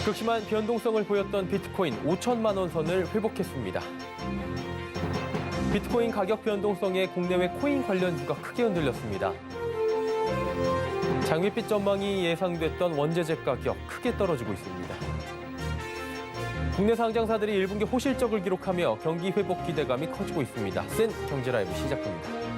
극심한 변동성을 보였던 비트코인 5천만 원 선을 회복했습니다. 비트코인 가격 변동성에 국내외 코인 관련주가 크게 흔들렸습니다. 장밋빛 전망이 예상됐던 원재재 가격 크게 떨어지고 있습니다. 국내 상장사들이 1분기 호실적을 기록하며 경기 회복 기대감이 커지고 있습니다. 센 경제라이브 시작합니다.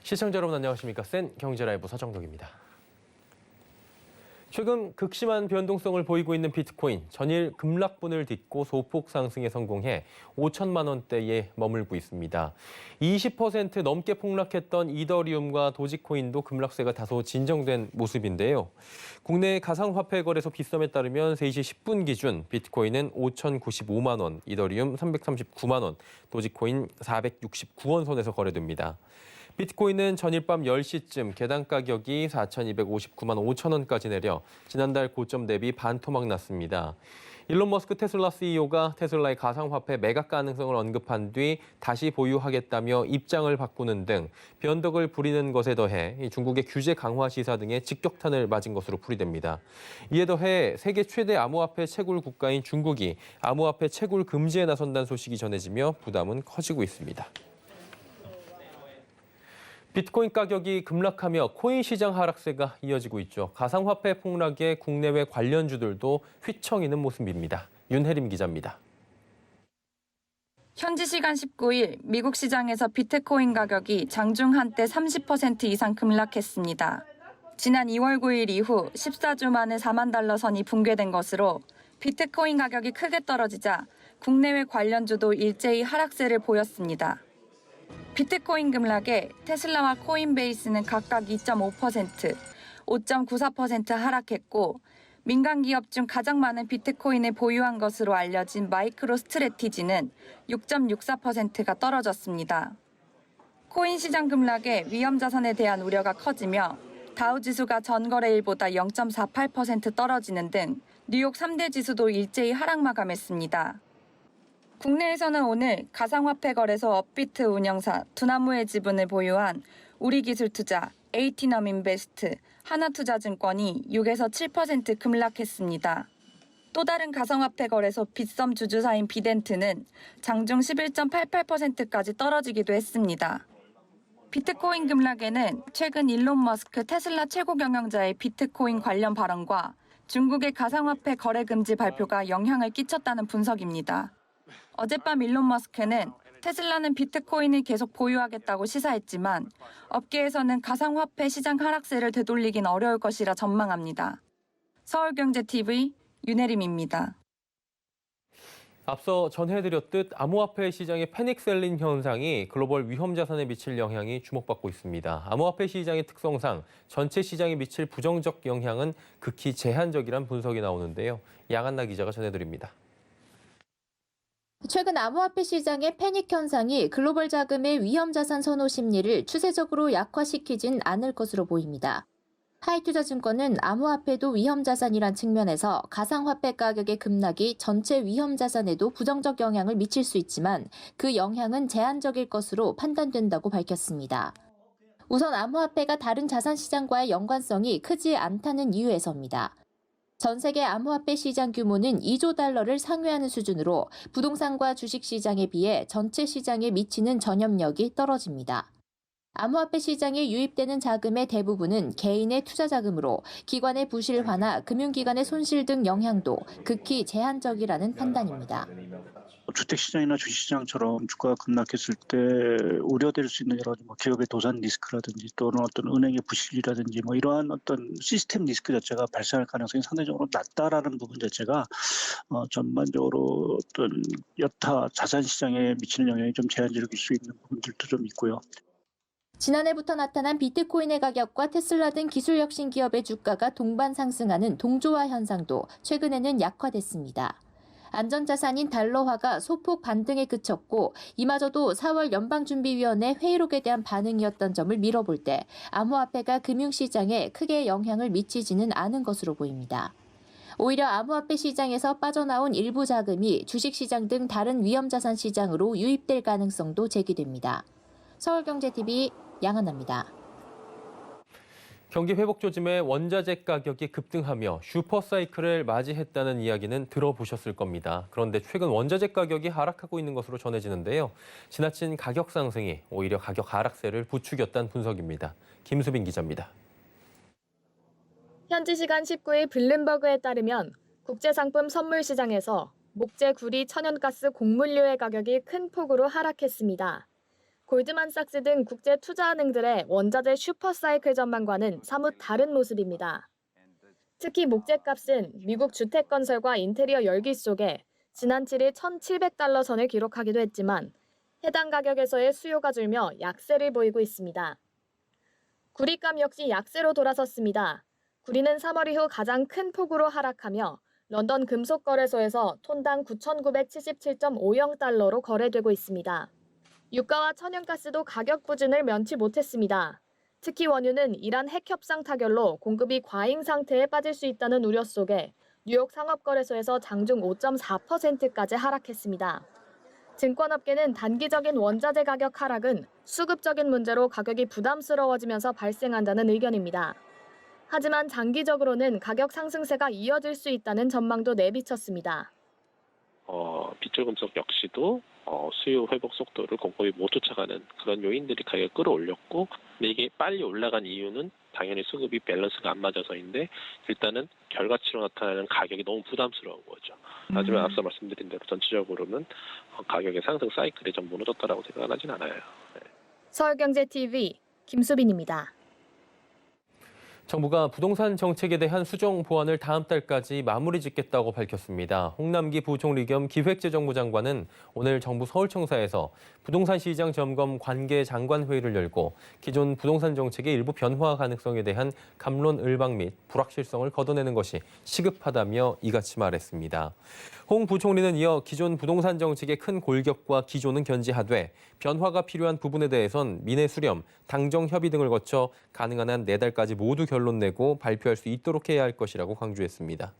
시청자 여러분 안녕하십니까? 센 경제라이브 서정덕입니다. 최근 극심한 변동성을 보이고 있는 비트코인, 전일 급락분을 딛고 소폭 상승에 성공해 5천만 원대에 머물고 있습니다. 20% 넘게 폭락했던 이더리움과 도지코인도 급락세가 다소 진정된 모습인데요. 국내 가상화폐 거래소 빗썸에 따르면 3시 10분 기준 비트코인은 5,095만 원, 이더리움 339만 원, 도지코인 469원 선에서 거래됩니다. 비트코인은 전일 밤 10시쯤 개당 가격이 4,259만 5천 원까지 내려 지난달 고점 대비 반토막 났습니다. 일론 머스크 테슬라 CEO가 테슬라의 가상화폐 매각 가능성을 언급한 뒤 다시 보유하겠다며 입장을 바꾸는 등 변덕을 부리는 것에 더해 중국의 규제 강화 시사 등의 직격탄을 맞은 것으로 풀이됩니다. 이에 더해 세계 최대 암호화폐 채굴 국가인 중국이 암호화폐 채굴 금지에 나선다는 소식이 전해지며 부담은 커지고 있습니다. 비트코인 가격이 급락하며 코인 시장 하락세가 이어지고 있죠. 가상화폐 폭락에 국내외 관련주들도 휘청이는 모습입니다. 윤혜림 기자입니다. 현지 시간 19일 미국 시장에서 비트코인 가격이 장중 한때 30% 이상 급락했습니다. 지난 2월 9일 이후 14주 만에 4만 달러 선이 붕괴된 것으로 비트코인 가격이 크게 떨어지자 국내외 관련주도 일제히 하락세를 보였습니다. 비트코인 급락에 테슬라와 코인베이스는 각각 2.5%, 5.94% 하락했고 민간 기업 중 가장 많은 비트코인을 보유한 것으로 알려진 마이크로스트래티지는 6.64%가 떨어졌습니다. 코인 시장 급락에 위험 자산에 대한 우려가 커지며 다우 지수가 전 거래일보다 0.48% 떨어지는 등 뉴욕 3대 지수도 일제히 하락 마감했습니다. 국내에서는 오늘 가상화폐 거래소 업비트 운영사 두나무의 지분을 보유한 우리기술투자, 에이티넘인베스트, 하나투자증권이 6에서 7% 급락했습니다. 또 다른 가상화폐 거래소 빗썸 주주사인 비덴트는 장중 11.88%까지 떨어지기도 했습니다. 비트코인 급락에는 최근 일론 머스크 테슬라 최고 경영자의 비트코인 관련 발언과 중국의 가상화폐 거래 금지 발표가 영향을 끼쳤다는 분석입니다. 어젯밤 일론 머스크는 테슬라는 비트코인을 계속 보유하겠다고 시사했지만 업계에서는 가상화폐 시장 하락세를 되돌리긴 어려울 것이라 전망합니다. 서울경제TV 윤혜림입니다. 앞서 전해드렸듯 암호화폐 시장의 패닉셀링 현상이 글로벌 위험 자산에 미칠 영향이 주목받고 있습니다. 암호화폐 시장의 특성상 전체 시장에 미칠 부정적 영향은 극히 제한적이란 분석이 나오는데요. 양한나 기자가 전해드립니다. 최근 암호화폐 시장의 패닉 현상이 글로벌 자금의 위험 자산 선호 심리를 추세적으로 약화시키진 않을 것으로 보입니다. 하이투자증권은 암호화폐도 위험 자산이란 측면에서 가상화폐 가격의 급락이 전체 위험 자산에도 부정적 영향을 미칠 수 있지만 그 영향은 제한적일 것으로 판단된다고 밝혔습니다. 우선 암호화폐가 다른 자산 시장과의 연관성이 크지 않다는 이유에서입니다. 전 세계 암호화폐 시장 규모는 2조 달러를 상회하는 수준으로 부동산과 주식 시장에 비해 전체 시장에 미치는 전염력이 떨어집니다. 암호화폐 시장에 유입되는 자금의 대부분은 개인의 투자 자금으로 기관의 부실화나 금융기관의 손실 등 영향도 극히 제한적이라는 판단입니다. 주택시장이나 주식시장처럼 주가가 급락했을 때 우려될 수 있는 여러 가지 기업의 도산 리스크라든지 또는 어떤 은행의 부실이라든지 이러한 어떤 시스템 리스크 자체가 발생할 가능성이 상대적으로 낮다라는 부분 자체가 전반적으로 어떤 여타 자산 시장에 미치는 영향이 좀 제한적일 수 있는 부분들도 좀 있고요. 지난해부터 나타난 비트코인의 가격과 테슬라 등 기술 혁신 기업의 주가가 동반 상승하는 동조화 현상도 최근에는 약화됐습니다. 안전자산인 달러화가 소폭 반등에 그쳤고 이마저도 4월 연방준비위원회 회의록에 대한 반응이었던 점을 미뤄볼 때 암호화폐가 금융시장에 크게 영향을 미치지는 않은 것으로 보입니다. 오히려 암호화폐 시장에서 빠져나온 일부 자금이 주식시장 등 다른 위험자산 시장으로 유입될 가능성도 제기됩니다. 서울경제TV 양한나입니다. 경기 회복 조짐에 원자재 가격이 급등하며 슈퍼사이클을 맞이했다는 이야기는 들어보셨을 겁니다. 그런데 최근 원자재 가격이 하락하고 있는 것으로 전해지는데요. 지나친 가격 상승이 오히려 가격 하락세를 부추겼다는 분석입니다. 김수빈 기자입니다. 현지 시간 19일 블룸버그에 따르면 국제상품 선물시장에서 목재, 구리, 천연가스, 곡물류의 가격이 큰 폭으로 하락했습니다. 골드만삭스 등 국제 투자은행들의 원자재 슈퍼사이클 전망과는 사뭇 다른 모습입니다. 특히 목재값은 미국 주택건설과 인테리어 열기 속에 지난 7일 1,700달러 선을 기록하기도 했지만 해당 가격에서의 수요가 줄며 약세를 보이고 있습니다. 구리값 역시 약세로 돌아섰습니다. 구리는 3월 이후 가장 큰 폭으로 하락하며 런던 금속거래소에서 톤당 9,977.50달러로 거래되고 있습니다. 유가와 천연가스도 가격 부진을 면치 못했습니다. 특히 원유는 이란 핵 협상 타결로 공급이 과잉 상태에 빠질 수 있다는 우려 속에 뉴욕 상업거래소에서 장중 5.4%까지 하락했습니다. 증권업계는 단기적인 원자재 가격 하락은 수급적인 문제로 가격이 부담스러워지면서 발생한다는 의견입니다. 하지만 장기적으로는 가격 상승세가 이어질 수 있다는 전망도 내비쳤습니다. 빗줄금속 역시도 수요 회복 속도를 공급이 못 쫓아가는 그런 요인들이 가격을 끌어올렸고, 근데 이게 빨리 올라간 이유는 당연히 수급이 밸런스가 안 맞아서인데 일단은 결과치로 나타나는 가격이 너무 부담스러운 거죠. 하지만 앞서 말씀드린 대로 전체적으로는 가격의 상승 사이클이 좀 무너졌다라고 생각은 하진 않아요. 네. 서울경제TV 김수빈입니다. 정부가 부동산 정책에 대한 수정 보완을 다음 달까지 마무리 짓겠다고 밝혔습니다. 홍남기 부총리 겸 기획재정부 장관은 오늘 정부 서울청사에서 부동산 시장 점검 관계 장관 회의를 열고 기존 부동산 정책의 일부 변화 가능성에 대한 갑론을박 및 불확실성을 걷어내는 것이 시급하다며 이같이 말했습니다. 홍 부총리는 이어 기존 부동산 정책의 큰 골격과 기조는 견지하되 변화가 필요한 부분에 대해선 민의 수렴, 당정 협의 등을 거쳐 가능한 한 내달까지 모두 결론 내고 발표할 수 있도록 해야 할 것이라고 강조했습니다.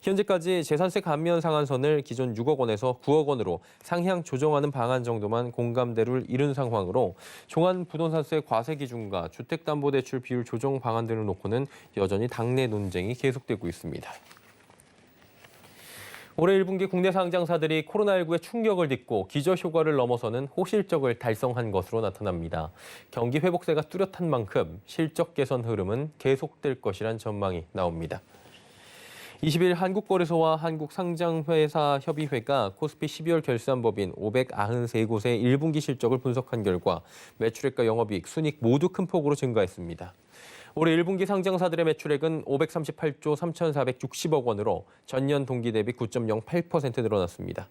현재까지 재산세 감면 상한선을 기존 6억 원에서 9억 원으로 상향 조정하는 방안 정도만 공감대를 이룬 상황으로 종합 부동산세 과세 기준과 주택담보대출 비율 조정 방안 등을 놓고는 여전히 당내 논쟁이 계속되고 있습니다. 올해 1분기 국내 상장사들이 코로나19의 충격을 딛고 기저효과를 넘어서는 호실적을 달성한 것으로 나타납니다. 경기 회복세가 뚜렷한 만큼 실적 개선 흐름은 계속될 것이란 전망이 나옵니다. 20일 한국거래소와 한국상장회사협의회가 코스피 12월 결산법인 593곳의 1분기 실적을 분석한 결과 매출액과 영업이익, 순이익 모두 큰 폭으로 증가했습니다. 올해 1분기 상장사들의 매출액은 538조 3,460억 원으로 전년 동기 대비 9.08% 늘어났습니다.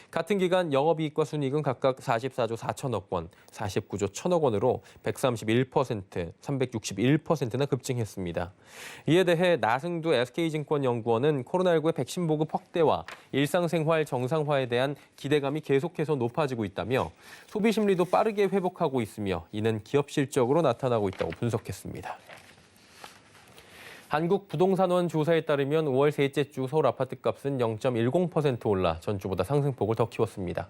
같은 기간 영업이익과 순이익은 각각 44조 4천억 원, 49조 1천억 원으로 131%, 361%나 급증했습니다. 이에 대해 나승두 SK증권연구원은 코로나19의 백신 보급 확대와 일상생활 정상화에 대한 기대감이 계속해서 높아지고 있다며 소비 심리도 빠르게 회복하고 있으며 이는 기업 실적으로 나타나고 있다고 분석했습니다. 한국부동산원 조사에 따르면 5월 셋째 주 서울 아파트값은 0.10% 올라 전주보다 상승폭을 더 키웠습니다.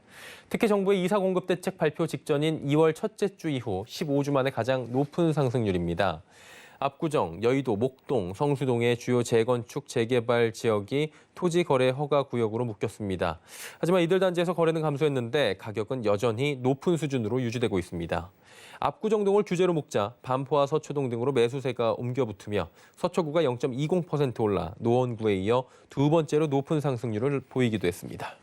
특히 정부의 이사 공급 대책 발표 직전인 2월 첫째 주 이후 15주 만에 가장 높은 상승률입니다. 압구정, 여의도, 목동, 성수동의 주요 재건축, 재개발 지역이 토지 거래 허가 구역으로 묶였습니다. 하지만 이들 단지에서 거래는 감소했는데 가격은 여전히 높은 수준으로 유지되고 있습니다. 압구정동을 규제로 묶자 반포와 서초동 등으로 매수세가 옮겨붙으며 서초구가 0.20% 올라 노원구에 이어 두 번째로 높은 상승률을 보이기도 했습니다.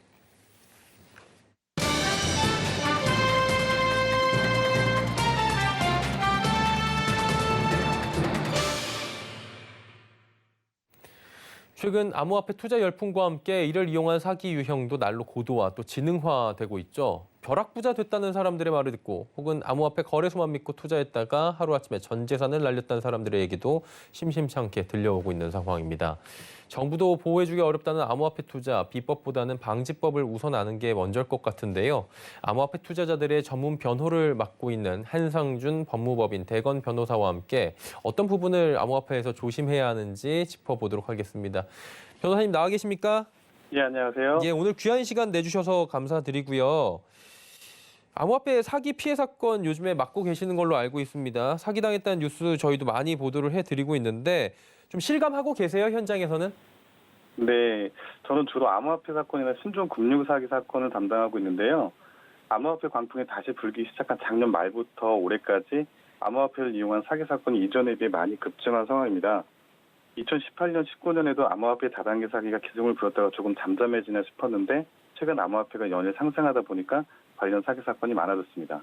최근 암호화폐 투자 열풍과 함께 이를 이용한 사기 유형도 날로 고도화 또 지능화되고 있죠. 벼락부자 됐다는 사람들의 말을 듣고 혹은 암호화폐 거래소만 믿고 투자했다가 하루아침에 전 재산을 날렸다는 사람들의 얘기도 심심치 않게 들려오고 있는 상황입니다. 정부도 보호해주기 어렵다는 암호화폐 투자, 비법보다는 방지법을 우선 아는 게 먼저일 것 같은데요. 암호화폐 투자자들의 전문 변호를 맡고 있는 한상준 법무법인 대건 변호사와 함께 어떤 부분을 암호화폐에서 조심해야 하는지 짚어보도록 하겠습니다. 변호사님 나와 계십니까? 예, 안녕하세요. 예, 오늘 귀한 시간 내주셔서 감사드리고요. 암호화폐 사기 피해 사건 요즘에 맡고 계시는 걸로 알고 있습니다. 사기당했다는 뉴스 저희도 많이 보도를 해드리고 있는데 좀 실감하고 계세요, 현장에서는? 네, 저는 주로 암호화폐 사건이나 신종 금융 사기 사건을 담당하고 있는데요. 암호화폐 광풍이 다시 불기 시작한 작년 말부터 올해까지 암호화폐를 이용한 사기 사건이 이전에 비해 많이 급증한 상황입니다. 2018년, 19년에도 암호화폐 다단계 사기가 기승을 부렸다가 조금 잠잠해지나 싶었는데 최근 암호화폐가 연일 상승하다 보니까 관련 사기 사건이 많아졌습니다.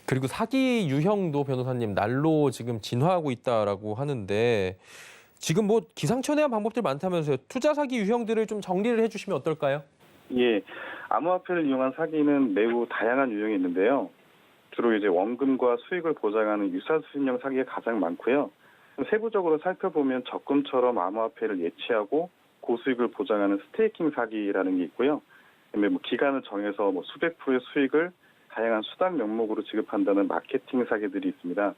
그리고 사기 유형도 변호사님 날로 지금 진화하고 있다라고 하는데 지금 뭐 기상천외한 방법들 많다면서요. 투자 사기 유형들을 좀 정리를 해주시면 어떨까요? 예, 암호화폐를 이용한 사기는 매우 다양한 유형이 있는데요. 주로 이제 원금과 수익을 보장하는 유사수신형 사기가 가장 많고요. 세부적으로 살펴보면 적금처럼 암호화폐를 예치하고 고수익을 보장하는 스테이킹 사기라는 게 있고요. 그다음에 뭐 기간을 정해서 뭐 수백 프로의 수익을 다양한 수당 명목으로 지급한다는 마케팅 사기들이 있습니다.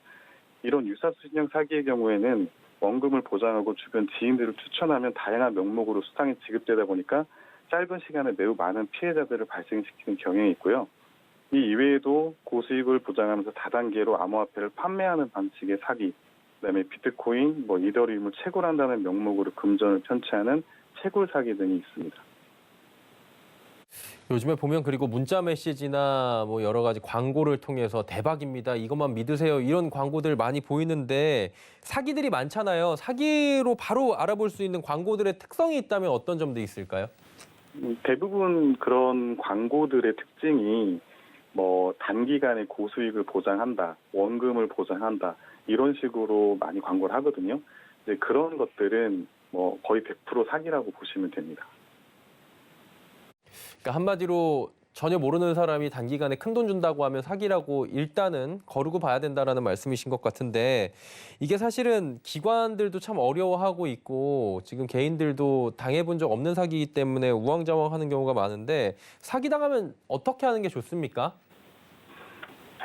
이런 유사수신형 사기의 경우에는 원금을 보장하고 주변 지인들을 추천하면 다양한 명목으로 수당이 지급되다 보니까 짧은 시간에 매우 많은 피해자들을 발생시키는 경향이 있고요. 이 이외에도 고수익을 보장하면서 다단계로 암호화폐를 판매하는 방식의 사기, 그다음에 비트코인, 이더리움을 채굴한다는 명목으로 금전을 편취하는 채굴 사기 등이 있습니다. 요즘에 보면 그리고 문자 메시지나 뭐 여러 가지 광고를 통해서 대박입니다. 이것만 믿으세요. 이런 광고들 많이 보이는데 사기들이 많잖아요. 사기로 바로 알아볼 수 있는 광고들의 특성이 있다면 어떤 점도 있을까요? 대부분 그런 광고들의 특징이 단기간에 고수익을 보장한다, 원금을 보장한다 이런 식으로 많이 광고를 하거든요. 근데 그런 것들은 거의 100% 사기라고 보시면 됩니다. 그러니까 한마디로 전혀 모르는 사람이 단기간에 큰돈 준다고 하면 사기라고 일단은 거르고 봐야 된다라는 말씀이신 것 같은데 이게 사실은 기관들도 참 어려워하고 있고 지금 개인들도 당해본 적 없는 사기이기 때문에 우왕좌왕하는 경우가 많은데 사기당하면 어떻게 하는 게 좋습니까?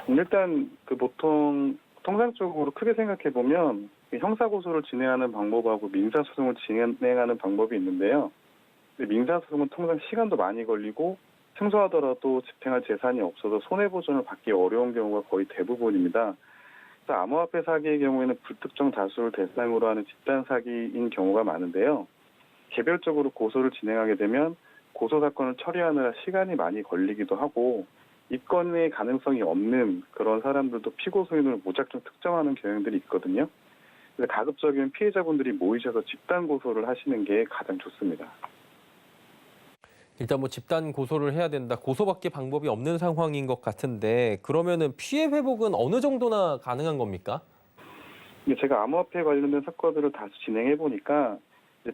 일단 보통 통상적으로 크게 생각해 보면 형사고소를 진행하는 방법하고 민사소송을 진행하는 방법이 있는데요. 민사소송은 통상 시간도 많이 걸리고 승소하더라도 집행할 재산이 없어서 손해보전을 받기 어려운 경우가 거의 대부분입니다. 그래서 암호화폐 사기의 경우에는 불특정 다수를 대상으로 하는 집단 사기인 경우가 많은데요. 개별적으로 고소를 진행하게 되면 고소 사건을 처리하느라 시간이 많이 걸리기도 하고 입건의 가능성이 없는 그런 사람들도 피고 소인을 무작정 특정하는 경향들이 있거든요. 그래서 가급적이면 피해자분들이 모이셔서 집단 고소를 하시는 게 가장 좋습니다. 일단 집단 고소를 해야 된다. 고소밖에 방법이 없는 상황인 것 같은데 그러면은 피해 회복은 어느 정도나 가능한 겁니까? 제가 암호화폐 관련된 사건들을 다시 진행해 보니까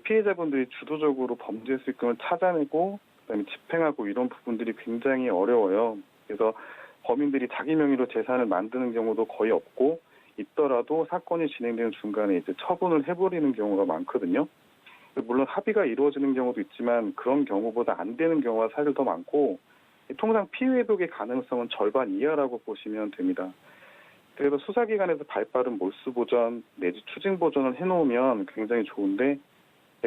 피해자분들이 주도적으로 범죄 수익금을 찾아내고 그다음에 집행하고 이런 부분들이 굉장히 어려워요. 그래서 범인들이 자기 명의로 재산을 만드는 경우도 거의 없고 있더라도 사건이 진행되는 중간에 처분을 해버리는 경우가 많거든요. 물론 합의가 이루어지는 경우도 있지만 그런 경우보다 안 되는 경우가 사실 더 많고 통상 피해 회복의 가능성은 절반 이하라고 보시면 됩니다. 그래서 수사기관에서 발빠른 몰수 보전 내지 추징 보전을 해놓으면 굉장히 좋은데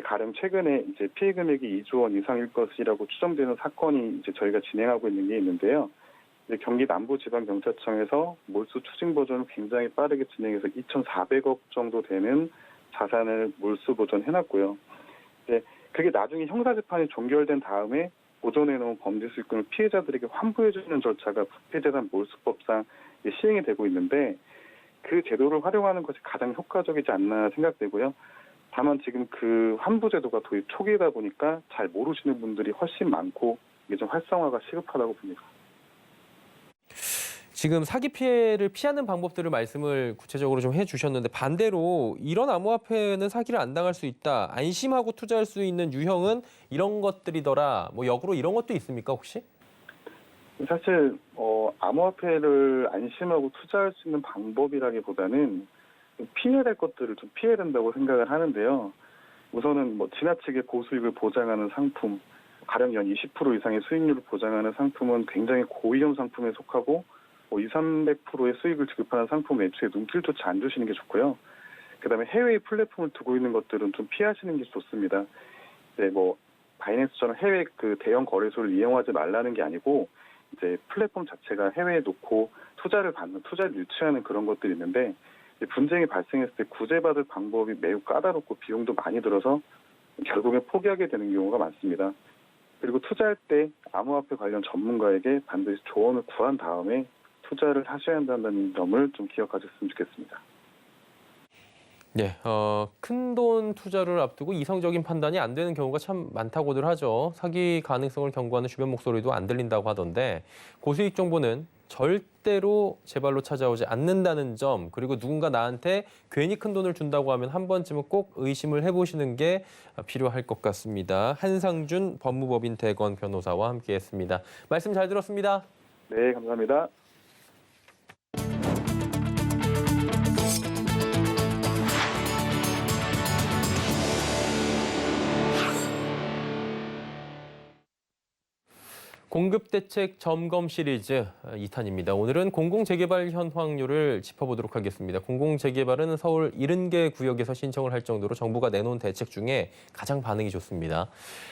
가령 최근에 피해 금액이 2조 원 이상일 것이라고 추정되는 사건이 저희가 진행하고 있는 게 있는데요. 이제 경기 남부지방경찰청에서 몰수 추징 보전을 굉장히 빠르게 진행해서 2,400억 정도 되는 자산을 몰수 보전해놨고요. 이제 그게 나중에 형사재판이 종결된 다음에 보존해놓은 범죄 수익금을 피해자들에게 환부해주는 절차가 부패재산 몰수법상 시행이 되고 있는데 그 제도를 활용하는 것이 가장 효과적이지 않나 생각되고요. 다만 지금 그 환부 제도가 도입 초기이다 보니까 잘 모르시는 분들이 훨씬 많고 이게 좀 활성화가 시급하다고 봅니다. 지금 사기 피해를 피하는 방법들을 말씀을 구체적으로 좀 해주셨는데 반대로 이런 암호화폐는 사기를 안 당할 수 있다. 안심하고 투자할 수 있는 유형은 이런 것들이더라. 뭐 역으로 이런 것도 있습니까 혹시? 사실 암호화폐를 안심하고 투자할 수 있는 방법이라기보다는 피해야 될 것들을 좀 피해야 된다고 생각을 하는데요. 우선은 뭐 지나치게 고수익을 보장하는 상품, 가령 연 20% 이상의 수익률을 보장하는 상품은 굉장히 고위험 상품에 속하고 200~300%의 수익을 지급하는 상품 애초에 눈길조차 안 주시는 게 좋고요. 그다음에 해외의 플랫폼을 두고 있는 것들은 좀 피하시는 게 좋습니다. 네, 뭐 바이낸스처럼 해외 그 대형 거래소를 이용하지 말라는 게 아니고 이제 플랫폼 자체가 해외에 놓고 투자를 유치하는 그런 것들이 있는데 분쟁이 발생했을 때 구제받을 방법이 매우 까다롭고 비용도 많이 들어서 결국에 포기하게 되는 경우가 많습니다. 그리고 투자할 때 암호화폐 관련 전문가에게 반드시 조언을 구한 다음에 투자를 하셔야 한다는 점을 좀 기억하셨으면 좋겠습니다. 네, 큰돈 투자를 앞두고 이성적인 판단이 안 되는 경우가 참 많다고들 하죠. 사기 가능성을 경고하는 주변 목소리도 안 들린다고 하던데 고수익 정보는 절대로 제 발로 찾아오지 않는다는 점, 그리고 누군가 나한테 괜히 큰 돈을 준다고 하면 한 번쯤은 꼭 의심을 해보시는 게 필요할 것 같습니다. 한상준 법무법인 대건 변호사와 함께했습니다. 말씀 잘 들었습니다. 네, 감사합니다. 공급대책 점검 시리즈 2탄입니다. 오늘은 공공재개발 현황률을 짚어보도록 하겠습니다. 공공재개발은 서울 70개 구역에서 신청을 할 정도로 정부가 내놓은 대책 중에 가장 반응이 좋습니다.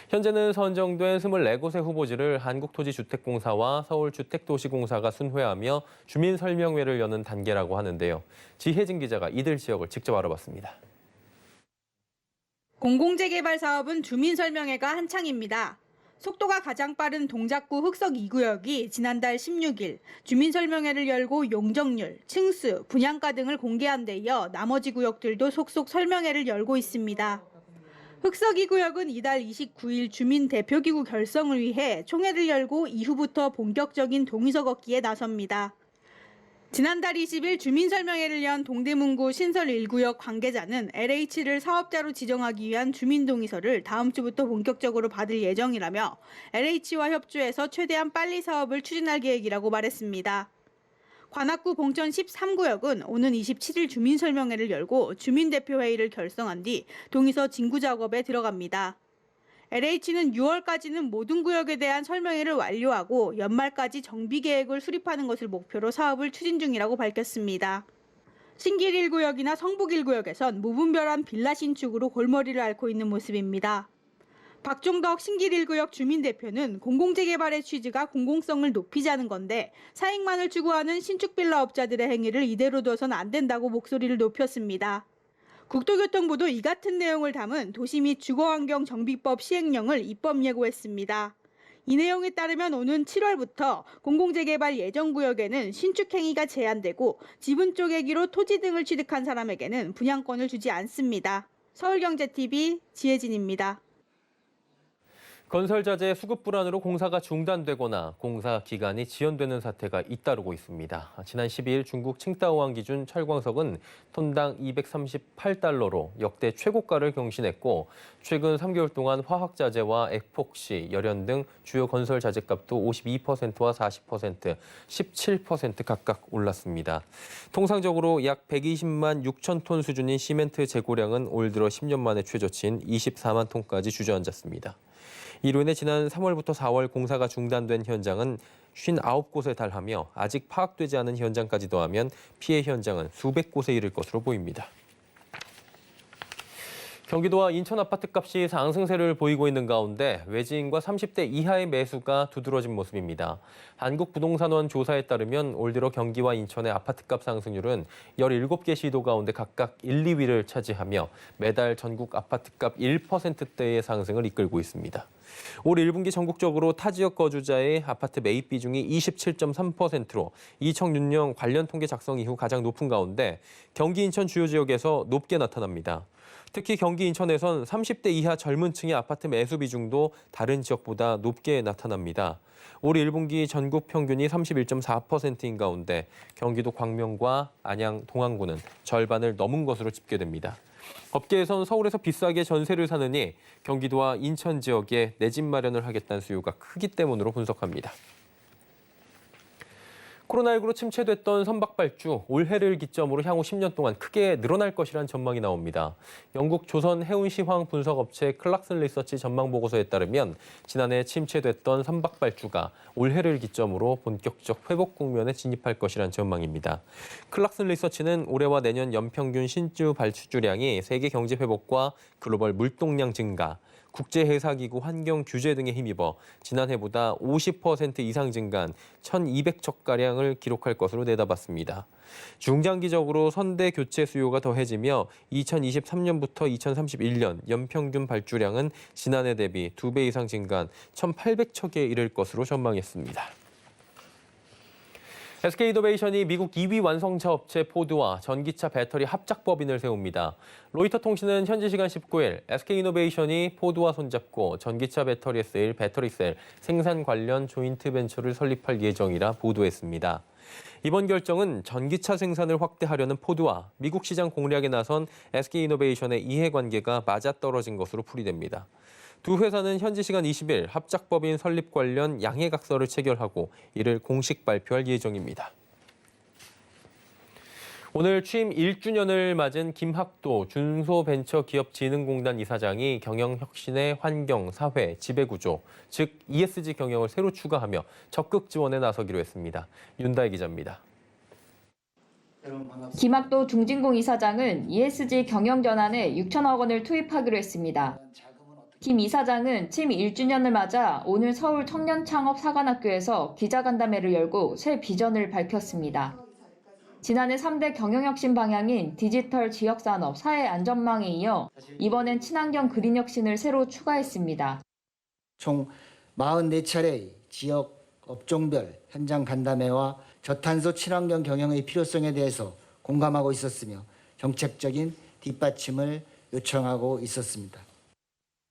현재는 선정된 24곳의 후보지를 한국토지주택공사와 서울주택도시공사가 순회하며 주민설명회를 여는 단계라고 하는데요. 지혜진 기자가 이들 지역을 직접 알아봤습니다. 공공재개발 사업은 주민설명회가 한창입니다. 속도가 가장 빠른 동작구 흑석 2구역이 지난달 16일 주민설명회를 열고 용적률, 층수, 분양가 등을 공개한 데 이어 나머지 구역들도 속속 설명회를 열고 있습니다. 흑석 2구역은 이달 29일 주민 대표기구 결성을 위해 총회를 열고 이후부터 본격적인 동의서 걷기에 나섭니다. 지난달 20일 주민설명회를 연 동대문구 신설 1구역 관계자는 LH를 사업자로 지정하기 위한 주민동의서를 다음 주부터 본격적으로 받을 예정이라며 LH와 협조해서 최대한 빨리 사업을 추진할 계획이라고 말했습니다. 관악구 봉천 13구역은 오는 27일 주민설명회를 열고 주민대표회의를 결성한 뒤 동의서 진구 작업에 들어갑니다. LH는 6월까지는 모든 구역에 대한 설명회를 완료하고 연말까지 정비 계획을 수립하는 것을 목표로 사업을 추진 중이라고 밝혔습니다. 신길 1구역이나 성북 1구역에선 무분별한 빌라 신축으로 골머리를 앓고 있는 모습입니다. 박종덕 신길 1구역 주민대표는 공공재개발의 취지가 공공성을 높이자는 건데 사익만을 추구하는 신축 빌라 업자들의 행위를 이대로 둬선 안 된다고 목소리를 높였습니다. 국토교통부도 이 같은 내용을 담은 도시 및 주거환경 정비법 시행령을 입법 예고했습니다. 이 내용에 따르면 오는 7월부터 공공재개발 예정구역에는 신축행위가 제한되고 지분 쪼개기로 토지 등을 취득한 사람에게는 분양권을 주지 않습니다. 서울경제TV 지혜진입니다. 건설자재 수급 불안으로 공사가 중단되거나 공사 기간이 지연되는 사태가 잇따르고 있습니다. 지난 12일 중국 칭다오항 기준 철광석은 톤당 238달러로 역대 최고가를 경신했고 최근 3개월 동안 화학자재와 에폭시, 열연 등 주요 건설자재 값도 52%와 40%, 17% 각각 올랐습니다. 통상적으로 약 120만 6천 톤 수준인 시멘트 재고량은 올 들어 10년 만에 최저치인 24만 톤까지 주저앉았습니다. 이로 인해 지난 3월부터 4월 공사가 중단된 현장은 59곳에 달하며 아직 파악되지 않은 현장까지 더하면 피해 현장은 수백 곳에 이를 것으로 보입니다. 경기도와 인천 아파트값이 상승세를 보이고 있는 가운데 외지인과 30대 이하의 매수가 두드러진 모습입니다. 한국부동산원 조사에 따르면 올 들어 경기와 인천의 아파트값 상승률은 17개 시도 가운데 각각 1, 2위를 차지하며 매달 전국 아파트값 1%대의 상승을 이끌고 있습니다. 올 1분기 전국적으로 타 지역 거주자의 아파트 매입 비중이 27.3%로 이청윤령 관련 통계 작성 이후 가장 높은 가운데 경기 인천 주요 지역에서 높게 나타납니다. 특히 경기 인천에선 30대 이하 젊은 층의 아파트 매수 비중도 다른 지역보다 높게 나타납니다. 올 1분기 전국 평균이 31.4%인 가운데 경기도 광명과 안양, 동안구는 절반을 넘은 것으로 집계됩니다. 업계에선 서울에서 비싸게 전세를 사느니 경기도와 인천 지역에 내 집 마련을 하겠다는 수요가 크기 때문으로 분석합니다. 코로나19로 침체됐던 선박발주, 올해를 기점으로 향후 10년 동안 크게 늘어날 것이란 전망이 나옵니다. 영국 조선 해운시황 분석업체 클락슨 리서치 전망보고서에 따르면 지난해 침체됐던 선박발주가 올해를 기점으로 본격적 회복 국면에 진입할 것이란 전망입니다. 클락슨 리서치는 올해와 내년 연평균 신주 발주량이 세계 경제 회복과 글로벌 물동량 증가, 국제해사기구 환경 규제 등에 힘입어 지난해보다 50% 이상 증가한 1,200척가량을 기록할 것으로 내다봤습니다. 중장기적으로 선대 교체 수요가 더해지며 2023년부터 2031년 연평균 발주량은 지난해 대비 2배 이상 증가한 1,800척에 이를 것으로 전망했습니다. SK이노베이션이 미국 2위 완성차 업체 포드와 전기차 배터리 합작 법인을 세웁니다. 로이터 통신은 현지 시간 19일 SK이노베이션이 포드와 손잡고 전기차 배터리에 쓰일 배터리셀 생산 관련 조인트 벤처를 설립할 예정이라 보도했습니다. 이번 결정은 전기차 생산을 확대하려는 포드와 미국 시장 공략에 나선 SK이노베이션의 이해관계가 맞아떨어진 것으로 풀이됩니다. 두 회사는 현지 시간 20일 합작법인 설립 관련 양해각서를 체결하고 이를 공식 발표할 예정입니다. 오늘 취임 1주년을 맞은 김학도 중소벤처기업진흥공단 이사장이 경영혁신의 환경, 사회, 지배구조, 즉 ESG 경영을 새로 추가하며 적극 지원에 나서기로 했습니다. 윤다혜 기자입니다. 김학도 중진공 이사장은 ESG 경영 전환에 6천억 원을 투입하기로 했습니다. 김 이사장은 취임 1주년을 맞아 오늘 서울 청년창업사관학교에서 기자간담회를 열고 새 비전을 밝혔습니다. 지난해 3대 경영혁신 방향인 디지털 지역산업, 사회안전망에 이어 이번엔 친환경 그린혁신을 새로 추가했습니다. 총 44차례의 지역 업종별 현장 간담회와 저탄소 친환경 경영의 필요성에 대해서 공감하고 있었으며 정책적인 뒷받침을 요청하고 있었습니다.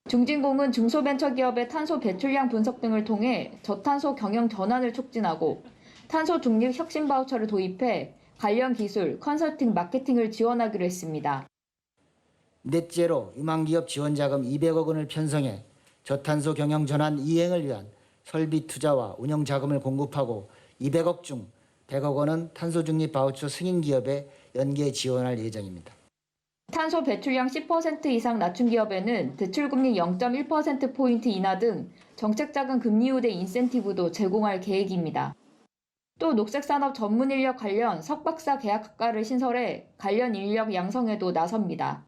중진공은 중소벤처기업의 탄소 배출량 분석 등을 통해 저탄소 경영 전환을 촉진하고 탄소 중립 혁신 바우처를 도입해 관련 기술, 컨설팅, 마케팅을 지원하기로 했습니다. 넷제로 유망기업 지원자금 200억 원을 편성해 저탄소 경영 전환 이행을 위한 설비 투자와 운영 자금을 공급하고 200억 중 100억 원은 탄소 중립 바우처 승인 기업에 연계 지원할 예정입니다. 탄소 배출량 10% 이상 낮춘 기업에는 대출금리 0.1%포인트 인하 등 정책자금 금리 우대 인센티브도 제공할 계획입니다. 또 녹색산업 전문 인력 관련 석박사 계약학과를 신설해 관련 인력 양성에도 나섭니다.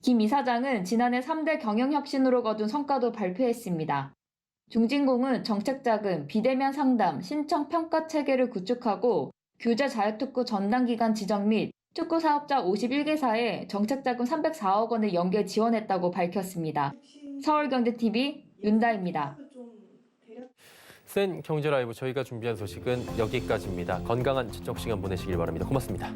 김 이사장은 지난해 3대 경영혁신으로 거둔 성과도 발표했습니다. 중진공은 정책자금, 비대면 상담, 신청 평가 체계를 구축하고 규제 자유특구 전담기관 지정 및 특구 사업자 51개사에 정책자금 304억 원을 연계 지원했다고 밝혔습니다. 서울경제TV 윤다입니다. 센 경제라이브 저희가 준비한 소식은 여기까지입니다. 건강한 지적 시간 보내시길 바랍니다. 고맙습니다.